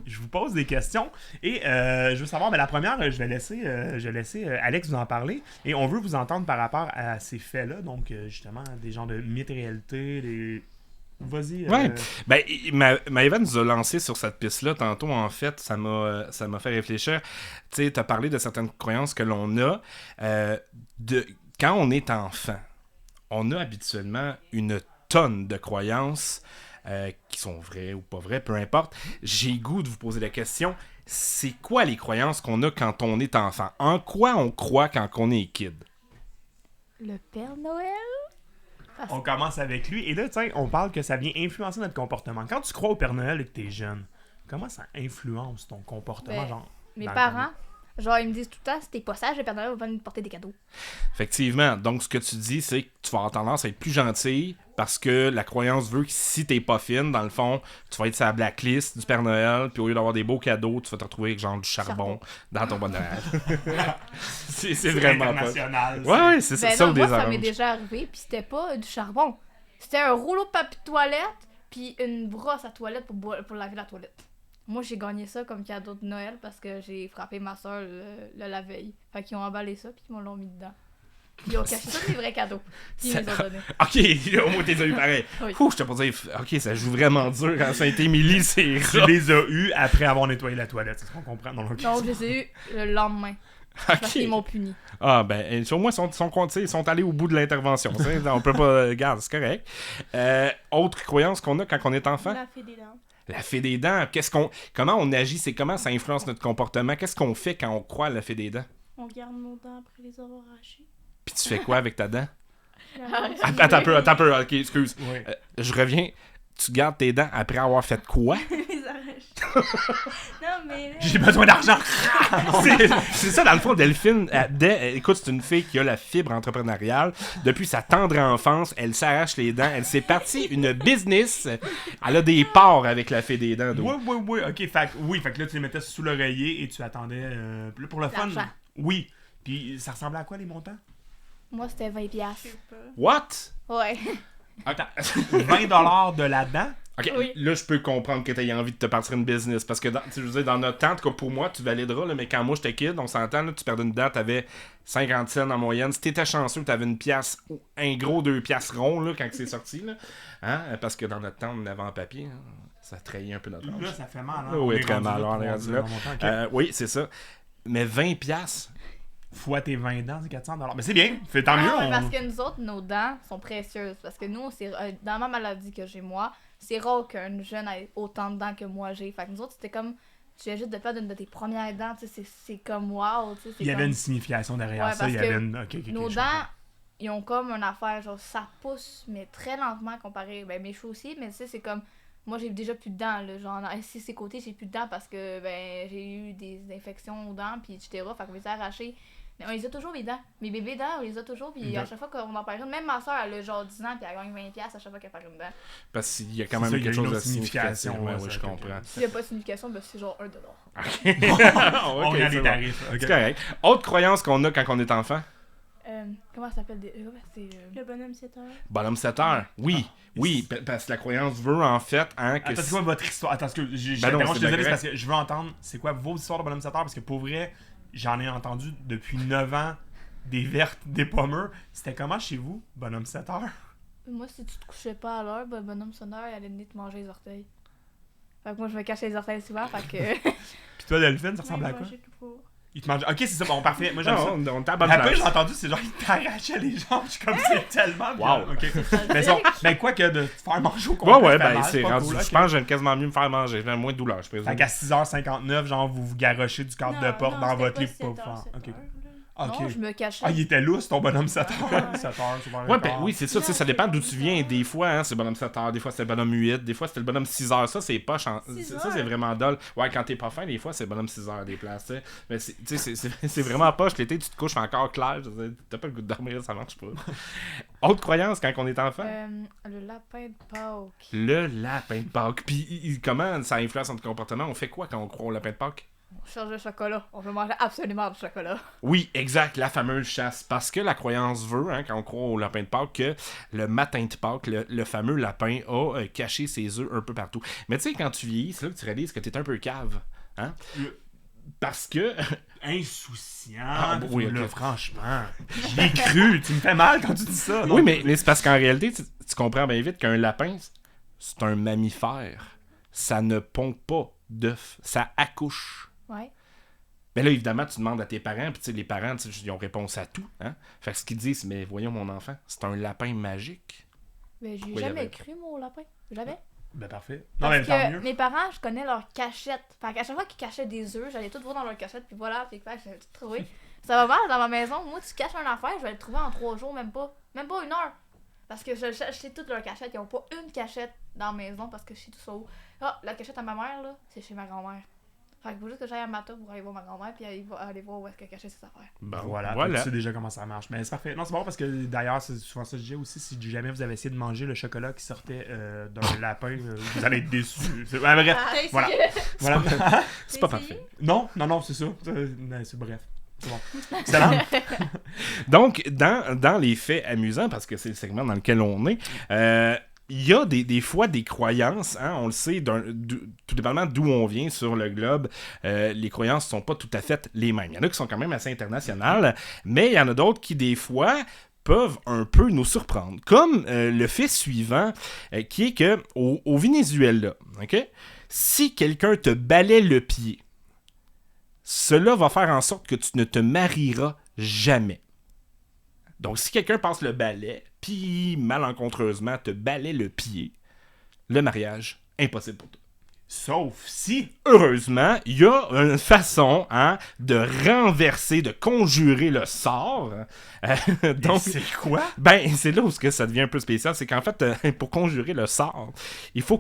Je vous pose des questions et je veux savoir, mais la première, je vais laisser Alex vous en parler, et on veut vous entendre par rapport à ces faits-là, donc justement des genres de mythes réalité, des... Vas-y. Ouais. Ben, Maëva nous a lancé sur cette piste-là tantôt, en fait, ça m'a fait réfléchir. Tu sais, t'as parlé de certaines croyances que l'on a. Quand on est enfant, on a habituellement une tonne de croyances qui sont vraies ou pas vraies, peu importe. J'ai goût de vous poser la question, c'est quoi les croyances qu'on a quand on est enfant? En quoi on croit quand on est kid? Le Père Noël? On commence avec lui, et là, tu sais, on parle que ça vient influencer notre comportement. Quand tu crois au Père Noël et que t'es jeune, comment ça influence ton comportement, Ben, genre? Mes dans le parents, Genre, ils me disent tout le temps, si t'es pas sage, le Père Noël va venir te porter des cadeaux. Effectivement. Donc, ce que tu dis, c'est que tu vas avoir tendance à être plus gentil parce que la croyance veut que si t'es pas fine, dans le fond, tu vas être sur la blacklist du Père Noël, puis au lieu d'avoir des beaux cadeaux, tu vas te retrouver avec genre du charbon dans ton bon Noël. c'est vraiment pas... international. Ouais, c'est ça, Ben ça non, ou moi, des ça m'est oranges. déjà arrivé, puis c'était pas du charbon. C'était un rouleau de papier de toilette, puis une brosse à toilette pour laver la toilette. Moi, j'ai gagné ça comme cadeau de Noël parce que j'ai frappé ma soeur la veille. Fait qu'ils ont emballé ça, puis ils m'ont mis dedans. Puis ils ont caché tous les vrais cadeaux. Puis ils me les ont donnés. Ok, au moins t'es eu pareil. Oui. Ouh, je te pour dire, ok, ça joue vraiment dur quand Saint-Émilie, c'est Tu les as eus après avoir nettoyé la toilette, c'est ce qu'on comprend dans l'occasion. Donc, je les ai eus le lendemain. Parce qu'ils Ok. m'ont puni. Ah, ben, au moins, ils sont allés au bout de l'intervention. On peut pas. Regarde, c'est correct. Autre croyance qu'on a quand on est enfant? La fée des dents. La fée des dents. Comment on agit? C'est comment ça influence notre comportement? Qu'est-ce qu'on fait quand on croit à la fée des dents? On garde nos dents après les avoir arrachées. Puis tu fais quoi avec ta dent? Ah, Attends un peu. Ok, excuse. Oui. Je reviens. Tu gardes tes dents après avoir fait quoi? les arracher. Non, mais là, J'ai besoin d'argent! C'est ça, dans le fond, Delphine. Écoute, c'est une fille qui a la fibre entrepreneuriale. Depuis sa tendre enfance, elle s'arrache les dents. Elle s'est partie une business. Elle a des parts avec la fée des dents. d'eau. Oui, ok, fait que là, tu les mettais sous l'oreiller et tu attendais. Puis là, pour le fun. L'argent. Oui. Puis ça ressemblait à quoi les montants? Moi, c'était 20$. je sais pas. What? Ouais. Attends. 20$ de la dent? Ok, Oui. là, je peux comprendre que tu aies envie de te partir une business. Parce que, je veux dire, dans notre temps, en tout cas pour moi, tu valideras, là, mais quand moi j'étais kid, on s'entend, là, tu perdais une dent, t'avais 50 cents en moyenne. Si t'étais chanceux, t'avais une pièce, ou un gros 2 piastres ronds, là, quand c'est sorti, là. Hein? Parce que dans notre temps, on avait en papier. Hein? Ça trahit un peu notre âge. Là, ça fait mal. Hein? Oui, On est très rendu mal, là, on est pour rendu dire là. le montant, ok. Oui, c'est ça. Mais 20 piastres. Fois tes 20 dents, c'est 400$. Mais c'est bien, fait tant mieux. Ah, ouais, on- parce que nous autres, nos dents sont précieuses. Parce que nous, dans ma maladie que j'ai moi, c'est rare qu'un jeune ait autant de dents que moi j'ai. Fait que nous autres, c'était comme, tu viens juste de perdre une de tes premières dents, tu sais, c'est comme wow, tu sais. Il y avait comme... une signification derrière Ouais, ça. parce Il y avait que une. Ok, Nos je dents, comprends. ils ont comme une affaire, genre ça pousse, mais très lentement comparé. Ben, mes cheveux aussi, mais tu sais, c'est comme. Moi, j'ai déjà plus de dents, là. Genre, ici, ces côtés, j'ai plus de dents parce que, ben, j'ai eu des infections aux dents, puis etc. Fait qu'on les a arrachées. Mais on les a toujours, mes dents. Mes bébés dents, on les a toujours, puis à chaque fois qu'on en parle une, même ma soeur, elle a genre 10 ans, puis elle gagne 20$ à chaque fois qu'elle perd une dent. Parce qu'il y a quand C'est même ça, il y a quelque une chose de autre signification, significatif. Ouais, ouais, oui, ça, je ok, comprends. S'il n'y a pas de signification, ben, c'est genre $1. On Ok, regarde c'est les bon. tarifs. ok. C'est correct. Autre croyance qu'on a quand on est enfant? Comment ça s'appelle c'est. Le bonhomme 7 heures. Bonhomme 7 heures. Oui, oui, parce que la croyance veut en fait hein, que Attends, c'est quoi votre histoire? Attends, parce que je Ben non, t'interromps, c'est je suis désolé, bien c'est parce que je veux entendre c'est quoi vos histoires de bonhomme 7 heures, parce que pour vrai, j'en ai entendu depuis 9 ans des vertes, des pommeux. C'était comment chez vous, bonhomme 7 heures? Moi, si tu te couchais pas à l'heure, ben, bonhomme sonneur, il allait venir te manger les orteils. Fait que moi, je me cachais les orteils souvent, fait que. Puis toi, Delphine, ça ressemble à quoi? J'ai tout court. Il te mange. Ok, c'est ça, bon, parfait. Moi, j'aime ça. non, on tape à La la pire, j'ai place. entendu, c'est genre, il t'arrachait les jambes. Je suis comme, c'est tellement bien. Wow. Ok. Mais, mais quoi que de te faire manger au Ouais, complet, ouais, ça fait ben mal, c'est pas rendu. cool, Je ok. pense que j'aime quasiment mieux me faire manger. J'ai moins de douleur, je présume. Fait qu'à 6h59, genre, vous vous garochez du cadre de porte dans votre lit pour pas vous faire. Ok. Ok. Non, je me cachais. Ah, il était lousse, ton bonhomme 7 heures. Ouais. 7 heures, souvent. Ouais, ben oui, c'est ça, tu sais, ça dépend d'où tu viens. Des fois, hein, c'est le bonhomme 7 heures, des fois, c'est le bonhomme 8, des fois, c'est le bonhomme 6 heures. Ça, c'est pas ça, 6 c'est heures. vraiment dull. Ouais, quand t'es pas fin, des fois, c'est le bonhomme 6 heures des places, tu sais. Mais tu sais, c'est vraiment poche. L'été, tu te couches encore clair. Je veux dire, t'as pas le goût de dormir, ça marche pas. Autre croyance quand on est enfant? Le lapin de Pâques. Le lapin de Pâques. Puis, comment ça influence notre comportement? On fait quoi quand on croit au lapin de Pâques? On change de chocolat. On veut manger absolument du chocolat. Oui, exact, la fameuse chasse. Parce que la croyance veut, hein, quand on croit au lapin de Pâques, que le matin de Pâques, le fameux lapin a caché ses œufs un peu partout. Mais tu sais, quand tu vieillis, c'est là que tu réalises que t'es un peu cave. Hein? Parce que... Insouciant. Ah, oui, ok. Là, franchement. J'y ai cru. Tu me fais mal quand tu dis ça. non? Oui, mais c'est parce qu'en réalité, tu comprends bien vite qu'un lapin, c'est un mammifère. Ça ne pond pas d'œufs. Ça accouche. Ouais. Mais là, évidemment, tu demandes à tes parents, puis tu sais, les parents, tu sais, ils ont réponse à tout. Hein? Fait que ce qu'ils disent, mais voyons mon enfant, c'est un lapin magique. Mais j'ai Oui, jamais avait- cru, mon lapin. Jamais. Ben parfait. Non, mais Parce tant que mieux. mes parents, je connais leur cachette. Fait qu'à chaque fois qu'ils cachaient des œufs, j'allais tout voir dans leur cachette, puis voilà, puis j'ai tout trouvé. Ça va mal dans ma maison. Moi, tu caches une affaire, je vais le trouver en 3 jours, même pas. Même pas 1 heure. Parce que je sais toutes leurs cachettes. Ils ont pas une cachette dans la maison parce que je sais tout ça où. Ah, la cachette à ma mère, là, c'est chez ma grand-mère. Fait qu'il faut juste que j'aille à Mata pour aller voir ma grand-mère puis aller voir où est-ce qu'elle a caché ses affaires. Ben, Voilà, tu sais déjà comment ça marche. Mais c'est parfait. Non, c'est bon parce que d'ailleurs, c'est souvent ça que je dis aussi. Si jamais vous avez essayé de manger le chocolat qui sortait d'un lapin, vous allez être déçus. Bref, voilà. Voilà. C'est pas parfait. Non, c'est ça. C'est bref. C'est bon. Excellent. Donc, dans les faits amusants, parce que c'est le segment dans lequel on est, il y a des fois des croyances, hein, on le sait, tout dépendamment d'où on vient sur le globe, les croyances ne sont pas tout à fait les mêmes. Il y en a qui sont quand même assez internationales, mais il y en a d'autres qui, des fois, peuvent un peu nous surprendre. Comme le fait suivant, qui est que au Venezuela, ok, si quelqu'un te balaie le pied, cela va faire en sorte que tu ne te marieras jamais. Donc, si quelqu'un passe le balai, puis malencontreusement te balaie le pied, le mariage, impossible pour toi. Sauf si... Heureusement, il y a une façon de renverser, de conjurer le sort. Donc, c'est quoi? Ben, c'est là où ça devient un peu spécial. C'est qu'en fait, pour conjurer le sort, il faut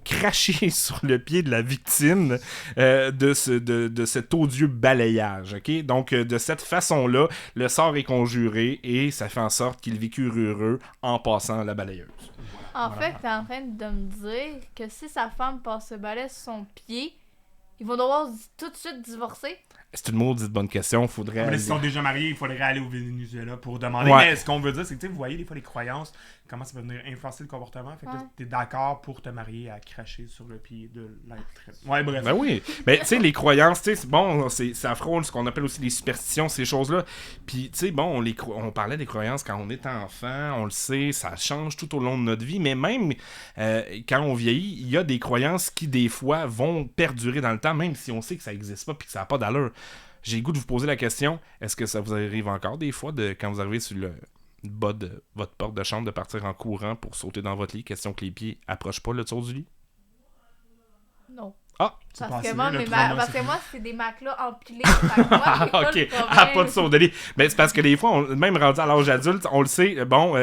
cracher sur le pied de la victime de cet odieux balayage. Okay? Donc, de cette façon-là, le sort est conjuré et ça fait en sorte qu'il vécure heureux en passant la balayeuse. En fait, t'es en train de me dire que si sa femme passe ce balai sur son pied, ils vont devoir tout de suite divorcer? C'est une maudite bonne question. Faudrait. Mais s'ils sont déjà mariés, il faudrait aller au Venezuela pour demander. Ouais. Mais ce qu'on veut dire, c'est que vous voyez des fois les croyances, comment ça peut venir influencer le comportement. Fait que là, t'es d'accord pour te marier à cracher sur le pied de l'être. Ouais, bref. Ben oui. Mais tu sais, les croyances, tu sais, bon, ça frôle ce qu'on appelle aussi les superstitions, ces choses-là. Puis, tu sais, bon, on parlait des croyances quand on est enfant, on le sait, ça change tout au long de notre vie. Mais même quand on vieillit, il y a des croyances qui, des fois, vont perdurer dans le temps, même si on sait que ça n'existe pas puis que ça n'a pas d'allure. J'ai le goût de vous poser la question, est-ce que ça vous arrive encore des fois, quand vous arrivez sur le bas de votre porte de chambre, de partir en courant pour sauter dans votre lit, question que les pieds approchent pas le tour du lit? Non. Ah! Parce que moi, c'est des matelas empilés. Moi, Ok, pas de saut de lit. Ben, c'est parce que des fois, même rendu à l'âge adulte, on le sait, bon,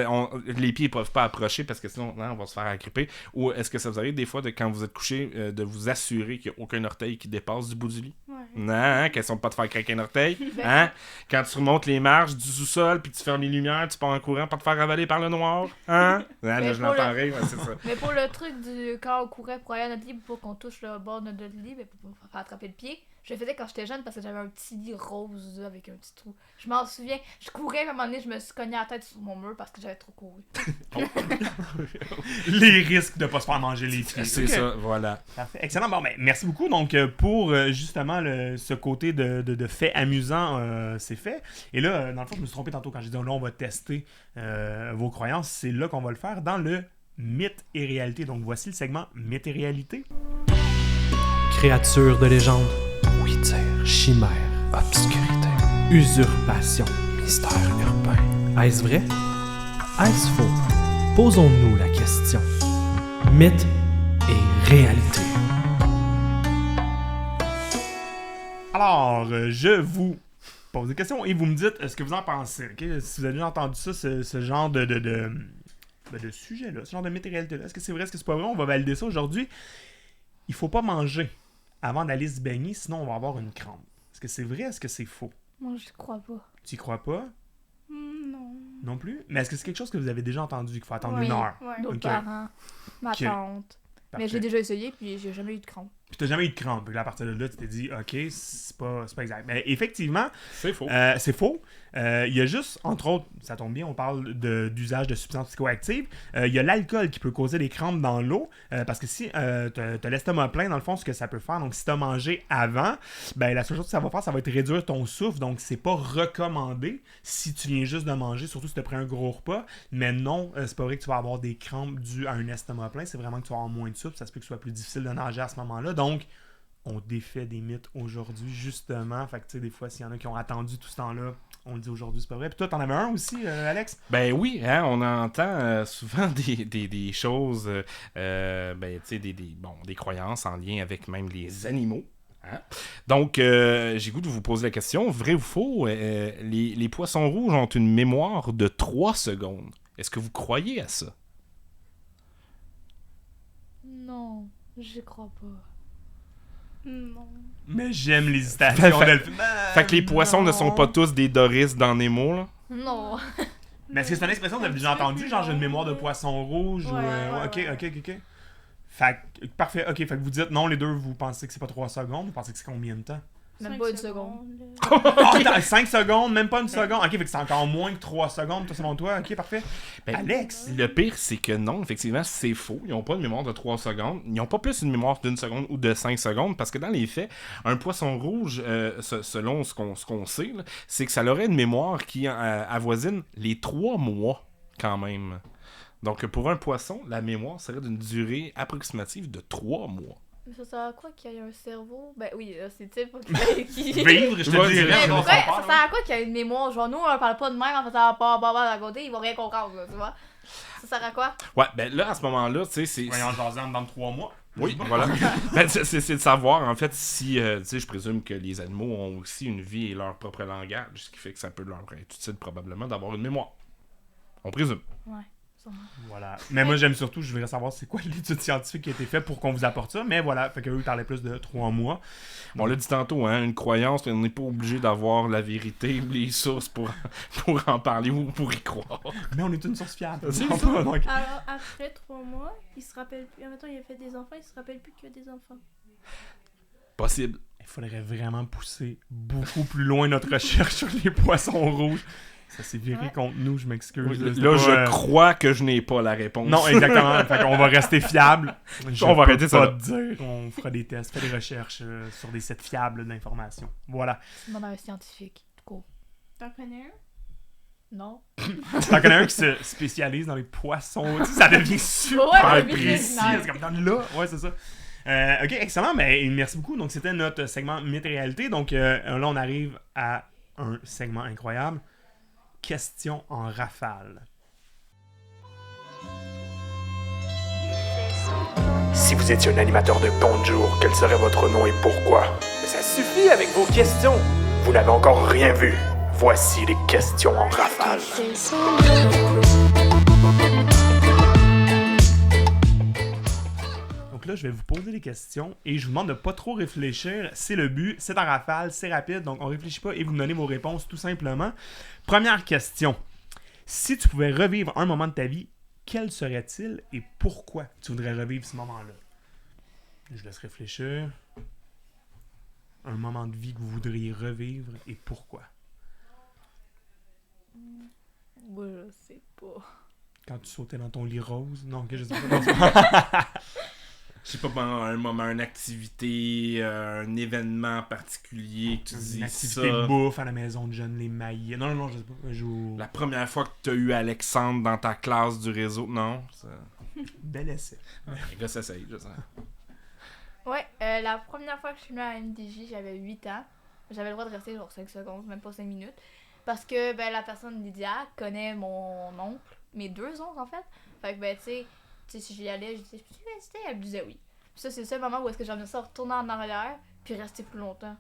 les pieds ne peuvent pas approcher parce que sinon, on va se faire agripper. Ou est-ce que ça vous arrive des fois, quand vous êtes couché, de vous assurer qu'il n'y a aucun orteil qui dépasse du bout du lit? Ouais. Non, question de pas te faire craquer un orteil. Hein? Quand tu remontes les marches du sous-sol puis tu fermes les lumières, tu pars en courant pour te faire avaler par le noir. Hein? Là, je l'entends rire, c'est ça. Mais pour le truc du quand on courait pour aller à notre lit pour qu'on touche le bord de notre lit, mais pour faire attraper le pied, je le faisais quand j'étais jeune parce que j'avais un petit lit rose avec un petit trou. Je m'en souviens. Je courais, à un moment donné, je me suis cogné la tête sur mon mur parce que j'avais trop couru. Les risques de pas se faire manger les pieds. C'est ça, voilà. Parfait. Excellent. Bon, ben, merci beaucoup. Donc, pour justement ce côté de fait amusant, c'est fait. Et là, dans le fond, je me suis trompé tantôt quand j'ai dit là, on va tester vos croyances. C'est là qu'on va le faire dans le mythe et réalité. Donc, voici le segment mythe et réalité. Créatures de légende, ouïe-tire, chimère, obscurité, usurpation, mystère urbain. Est-ce vrai? Est-ce faux? Posons-nous la question. Mythe et réalité. Alors, je vous pose des questions et vous me dites ce que vous en pensez. Okay? Si vous avez déjà entendu ça, ce genre de sujet-là, ce genre de mythe et réalité-là. Est-ce que c'est vrai, est-ce que c'est pas vrai? On va valider ça aujourd'hui. Il faut pas manger avant d'aller se baigner, sinon on va avoir une crampe. Est-ce que c'est vrai, est-ce que c'est faux? Moi, je crois pas. Tu y crois pas? Non. Non plus? Mais est-ce que c'est quelque chose que vous avez déjà entendu, qu'il faut attendre Oui. une heure? Ouais. Nos Ok. parents, ma Ok. tante. Parfait. Mais j'ai déjà essayé puis j'ai jamais eu de crampe. Puis t'as jamais eu de crampe. Puis là, à partir de là, tu t'es dit, OK, c'est pas exact. Mais effectivement, C'est faux. c'est faux. Il y a juste, entre autres, ça tombe bien, on parle d'usage de substances psychoactives. Il y a l'alcool qui peut causer des crampes dans l'eau. Parce que si t'as l'estomac plein, dans le fond, ce que ça peut faire, donc si t'as mangé avant, ben la seule chose que ça va faire, ça va être réduire ton souffle. Donc c'est pas recommandé si tu viens juste de manger, surtout si t'as pris un gros repas. Mais non, c'est pas vrai que tu vas avoir des crampes dues à un estomac plein. C'est vraiment que tu vas avoir moins de souffle. Ça se peut que ce soit plus difficile de nager à ce moment-là. Donc, on défait des mythes aujourd'hui, justement. Fait que, tu sais, des fois, s'il y en a qui ont attendu tout ce temps-là, on le dit aujourd'hui, c'est pas vrai. Puis toi, t'en avais un aussi, Alex? Ben oui, hein, on entend souvent des choses, ben, tu sais, des croyances en lien avec même les animaux. Hein? Donc, j'ai goût de vous poser la question, vrai ou faux, les poissons rouges ont une mémoire de 3 secondes. Est-ce que vous croyez à ça? Non, j'y crois pas. Non. Mais j'aime l'hésitation Fait- Delphine. Fait que les poissons ne sont non. pas tous des Doris dans Nemo, là. Non. Mais est-ce que c'est une expression que vous avez déjà entendue, genre j'ai une mémoire de poisson rouge ou... Ouais, ok. Fait que, parfait, ok, fait que vous dites non, les deux, vous pensez que c'est pas 3 secondes, vous pensez que c'est combien de temps? Même 5 pas une seconde. Oh, 5 secondes, même pas une seconde. Ok, fait que c'est encore moins que 3 secondes, toi, selon toi. Ok, parfait. Ben, Alex! Le pire, c'est que non, effectivement, c'est faux. Ils n'ont pas une mémoire de 3 secondes. Ils n'ont pas plus une mémoire d'une seconde ou de 5 secondes, parce que dans les faits, un poisson rouge, selon ce qu'on sait, là, c'est que ça aurait une mémoire qui avoisine les 3 mois, quand même. Donc, pour un poisson, la mémoire serait d'une durée approximative de 3 mois. Mais ça sert à quoi qu'il y ait un cerveau? Ben oui, là, c'est type qui... Vivre, je te Ouais, dirais. Mais on pourquoi, s'en parle, ça sert à quoi qu'il y ait une mémoire? Genre, nous, on parle pas de même en faisant pas à côté, ils vont rien comprendre, là, tu vois? Ça sert à quoi? Ouais, ben là, à ce moment-là, tu sais, c'est... Voyons, jaser dans 3 mois. Oui, voilà. Ben, c'est de savoir, en fait, si, tu sais, je présume que les animaux ont aussi une vie et leur propre langage, ce qui fait que ça peut leur être utile probablement d'avoir une mémoire. On présume. Ouais, sûrement. Voilà. Mais moi, j'aime surtout, je voudrais savoir c'est quoi l'étude scientifique qui a été faite pour qu'on vous apporte ça. Mais voilà, fait qu'eux, ils parlaient plus de 3 mois. Bon, on l'a dit tantôt, hein, une croyance, on n'est pas obligé d'avoir la vérité ou les sources pour en parler ou pour y croire. Mais on est une source fiable. C'est Non, ça. pas, donc- Alors, après 3 mois, il se rappelle plus. Admettons, il a fait des enfants, il se rappelle plus qu'il y a des enfants. Possible. Il faudrait vraiment pousser beaucoup plus loin notre recherche sur les poissons rouges. Ça s'est viré Ouais. contre nous, je m'excuse. Oui, C'était là, pas, je crois que je n'ai pas la réponse. Non, exactement. Fait qu'on va rester fiable. On va arrêter ça pas là. te dire. On fera des tests, fait des recherches sur des sites fiables d'informations. Voilà. Tu demandes à un scientifique, tout court. T'en connais un? Non? T'en connais un qui se spécialise dans les poissons. Tu sais, ça devient super Ouais, précis. ouais. C'est comme dans là. Ouais, c'est ça. Ok, excellent. Ben, merci beaucoup. Donc, c'était notre segment Mythe et réalité. Donc, là, on arrive à un segment incroyable. Questions en rafale. Si vous étiez un animateur de Bonjour, quel serait votre nom et pourquoi? Mais ça suffit avec vos questions! Vous n'avez encore rien vu. Voici les questions en rafale. Donc là, je vais vous poser des questions et je vous demande de pas trop réfléchir. C'est le but, c'est en rafale, c'est rapide, donc on réfléchit pas et vous me donnez vos réponses tout simplement. Première question. Si tu pouvais revivre un moment de ta vie, quel serait-il et pourquoi tu voudrais revivre ce moment-là? Je laisse réfléchir. Un moment de vie que vous voudriez revivre et pourquoi? Moi, je sais pas. Quand tu sautais dans ton lit rose? Non, que je sais pas. Je sais pas, pendant un moment, une activité, un événement particulier que tu dis Une activité ça. de bouffe à la maison de jeunes, les maillets. Non, je sais pas. Je joue... La première fois que t'as eu Alexandre dans ta classe du réseau, non? Ça... Bel essai. Les gars s'essayent, je sais. Ouais, la première fois que je suis venue à MDJ, j'avais 8 ans. J'avais le droit de rester genre 5 secondes, même pas 5 minutes. Parce que ben, la personne Lydia connaît mon oncle, mes 2 oncles en fait. Fait que ben tu sais, si j'y allais, je disais, je peux rester? Elle me disait oui. Puis ça, c'est le seul moment où est-ce que j'aimerais ça retourner en arrière puis rester plus longtemps.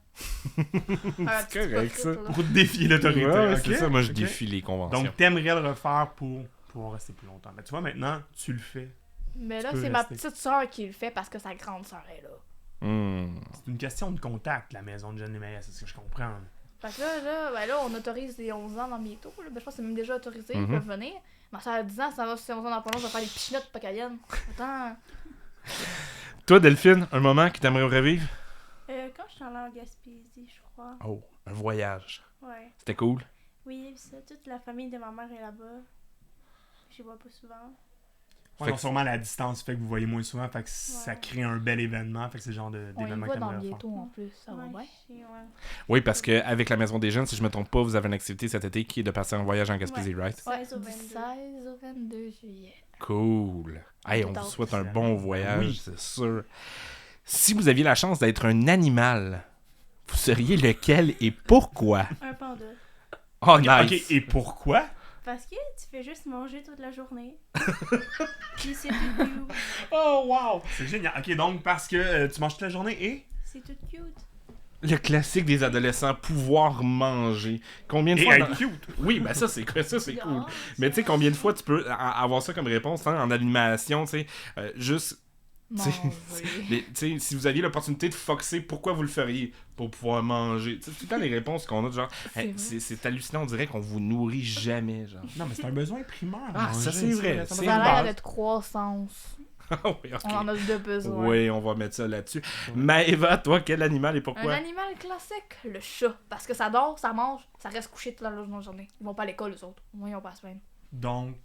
C'est correct, ça. Pour défier l'autorité. Ouais, ok? c'est ça, moi je Ok. défie les conventions. Donc, t'aimerais le refaire pour pouvoir rester plus longtemps. Mais tu vois, maintenant, tu le fais. Mais là, peux c'est ma rester. petite soeur qui le fait parce que sa grande soeur est là. C'est une question de contact, la maison de Jeanne Lémaillé, c'est ce que je comprends. Fait que là, on autorise les 11 ans dans bientôt. Là. Ben, je pense que c'est même déjà autorisé, ils Mhm. peuvent venir. Ma soeur a 10 ans, ça va sur 11 ans dans pas long, ça va faire des pichinottes pas cayenne. Attends. Toi, Delphine, un moment que t'aimerais revivre? Quand je suis allée en Gaspésie, je crois. Oh, un voyage. Ouais. C'était cool. Oui, ça, toute la famille de ma mère est là-bas. Je les vois pas souvent. Ouais, Fait non, que- sûrement la distance fait que vous voyez moins souvent, fait que ça Ouais. crée un bel événement, fait que c'est le genre On y d'événement va que dans t'aimerais faire. bientôt en plus, ça va Ouais, bien. ouais. Oui, parce qu'avec la Maison des Jeunes, si je me trompe pas, vous avez une activité cet été qui est de passer un voyage en Gaspésie, right? 16 au Du 22. 16 au 22 juillet. Cool. Hey, on Tout vous out. souhaite un bon voyage, Oui. c'est sûr. Si vous aviez la chance d'être un animal, vous seriez lequel et pourquoi? Un panda. Oh, Ok, nice. ok, et pourquoi? Parce que tu fais juste manger toute la journée. Puis c'est tout cute. Oh, wow! C'est génial. Ok, donc parce que tu manges toute la journée et... C'est tout cute. Le classique des adolescents, pouvoir manger. Combien de Et fois... être cute! Oui, ben ça, c'est cool. Mais tu sais, combien de fois tu peux avoir ça comme réponse hein, en animation, tu sais, juste Manger. Si vous aviez l'opportunité de foxer, pourquoi vous le feriez? Pour pouvoir manger. C'est tout le temps les réponses qu'on a, genre, hey, c'est hallucinant, on dirait qu'on vous nourrit jamais, genre. Non, mais c'est un besoin primaire. Ah, manger, ça, c'est vrai. Ça C'est Ça une a l'air base. d'être croissance. Oui, ok. On en a de besoin. Oui, on va mettre ça là-dessus. Maëva, toi, quel animal et Un pourquoi? animal classique, le chat. Parce que ça dort, ça mange, ça reste couché toute la journée. Ils vont pas à l'école, les autres. Moi, ils vont pas à la semaine. Donc,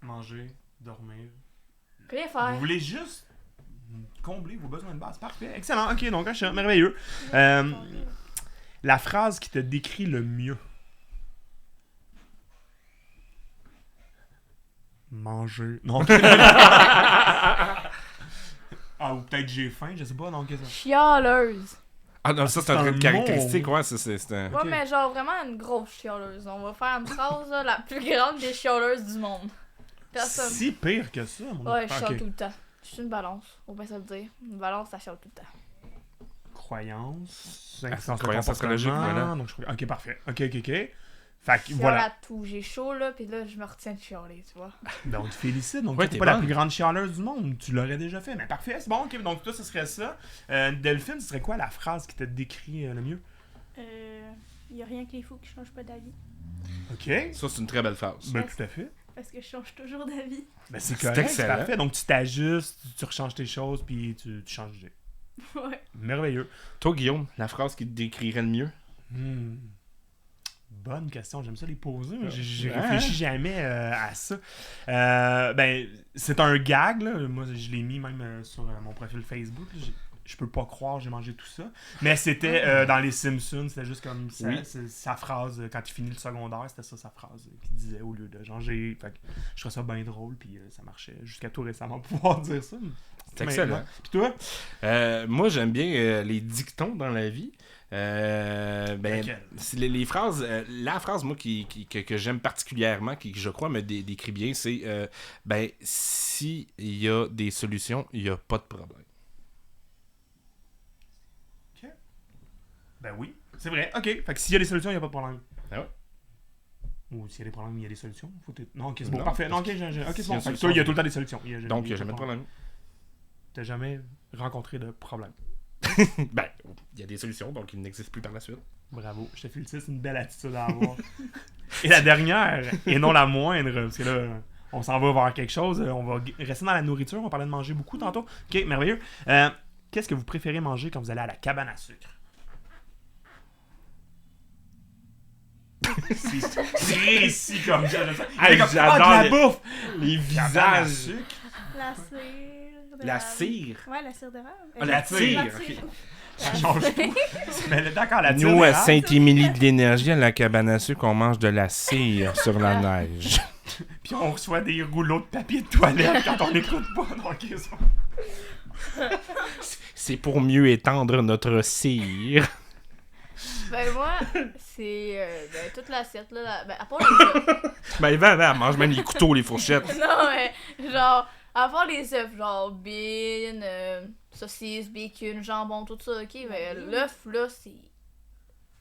manger, dormir. Rien faire. Vous voulez juste combler vos besoins de base. Parfait. Excellent. Ok, donc un chat. Merveilleux. La phrase qui te décrit le mieux. Manger. Non. Ah, ou peut-être j'ai faim, je sais pas. Non, qu'est-ce que c'est? Chialeuse. Ah non, ça, c'est un C'est trait un de caractéristique, mot. ouais, c'est un... Ouais, mais genre vraiment une grosse chialeuse. On va faire une phrase là, la plus grande des chialeuses du monde. Personne. Si pire que ça, mon Ouais, je Ah, chiale ok. tout le temps. Je suis une balance, faut bien se le dire. Une balance, ça chiale tout le temps. Croyance. croyance astrologique, voilà. Donc, ok, parfait. Ok. Fait que Je chiale voilà. à tout. J'ai chaud là, pis là, je me retiens de chialer, tu vois. Ben, on te félicite. Donc, Ouais, t'es t'es pas la bonne. plus grande chialeuse du monde. Tu l'aurais déjà fait. Mais parfait, c'est bon. Ok, donc, toi, ce serait ça. Delphine, ce serait quoi la phrase qui te décrit le mieux? Y a rien que les fous qui changent pas d'avis. Ok. Ça, c'est une très belle phrase. Ben, tout à fait. Parce que je change toujours d'avis. Ben, c'est C'est correct, c'est excellent. parfait. Donc, tu t'ajustes, tu rechanges tes choses, puis tu changes d'idée. Ouais. Merveilleux. Toi, Guillaume, la phrase qui te décrirait le mieux? Bonne question, j'aime ça les poser. Moi, j'ai Ouais. réfléchi jamais à ça. Ben, c'est un gag, là. Moi, je l'ai mis même sur mon profil Facebook. Là. Je peux pas croire j'ai mangé tout ça. Mais c'était dans les Simpsons, c'était juste comme ça, Oui. sa phrase, quand il finit le secondaire, c'était ça sa phrase qu'il disait au lieu de manger. Fait que je trouvais ça bien drôle, puis ça marchait jusqu'à tout récemment pouvoir dire ça. C'est excellent. Puis toi? Moi, j'aime bien les dictons dans la vie. Ben, Lequel? c'est les phrases, la phrase, moi, que j'aime particulièrement, qui, je crois, me décrit bien, c'est ben, s'il y a des solutions, il n'y a pas de problème. Ben oui, c'est vrai. Ok, fait que s'il y a des solutions, il n'y a pas de problème. Ah ouais? Ou s'il y a des problèmes, il y a des solutions. Non, ok, c'est bon, Non, parfait. Non, ok, parce ok, c'est s'il y a bon. une Fait que solution, toi, il y a tout le temps des solutions. Donc, il n'y a jamais de problème. T'as jamais rencontré de problème. Ben, il y a des solutions, donc il n'existe plus par la suite. Bravo, je te félicite, c'est une belle attitude à avoir. Et la dernière, et non la moindre, parce que là, on s'en va vers quelque chose. On va rester dans la nourriture. On parlait de manger beaucoup tantôt. Ok, merveilleux. Qu'est-ce que vous préférez manger quand vous allez à la cabane à sucre? C'est réussi comme ça. Hey, Comme, j'adore de la les- bouffe! Les Cabane à visages. sucre. La cire. La cire. Ouais, la cire d'érable. Ah, la tire, La ok. Ça change tout. Mais là, d'accord, la tire Nous, à d'érable. Saint-Émilie de l'Énergie, à la cabane à sucre, on mange de la cire sur la neige. Puis on reçoit des rouleaux de papier de toilette quand on n'écoute pas. Donc, ils sont- C'est pour mieux étendre notre cire. Ben moi, c'est ben, toute l'assiette là. Ben, à part les œufs. Ben, elle mange même les couteaux, les fourchettes. Non, mais genre, à part les œufs, genre bean, saucisse, bacon, jambon, tout ça, ok? Ben l'œuf là, c'est.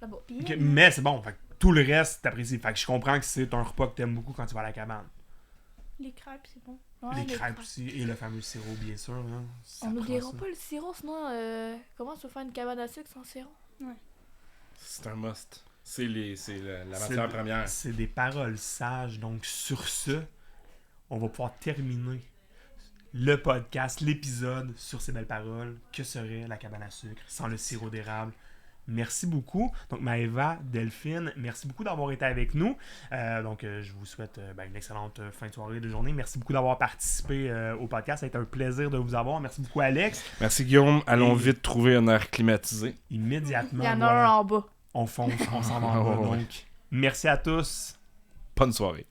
Là-bas. Ok, mais c'est bon. Fait que tout le reste, t'apprécies. Fait que je comprends que c'est un repas que t'aimes beaucoup quand tu vas à la cabane. Les crêpes, c'est bon. Ouais, les crêpes aussi. Et le fameux sirop, bien sûr. Hein. Ça On prend n'oubliera ça. pas le sirop, sinon, comment tu veux faire une cabane à sucre sans sirop? C'est un must. C'est la C'est matière de- première. C'est des paroles sages. Donc, sur ce, on va pouvoir terminer le podcast, l'épisode sur ces belles paroles. Que serait la cabane à sucre sans le sirop d'érable? Merci beaucoup. Donc, Maëva, Delphine, merci beaucoup d'avoir été avec nous. Je vous souhaite une excellente fin de soirée, de journée. Merci beaucoup d'avoir participé au podcast. Ça a été un plaisir de vous avoir. Merci beaucoup, Alex. Merci, Guillaume. Allons Et- vite trouver un air climatisé. Immédiatement, Il y en a voilà, un en bas. on fonce, on s'en va en bas. Ouais. Donc, merci à tous. Bonne soirée.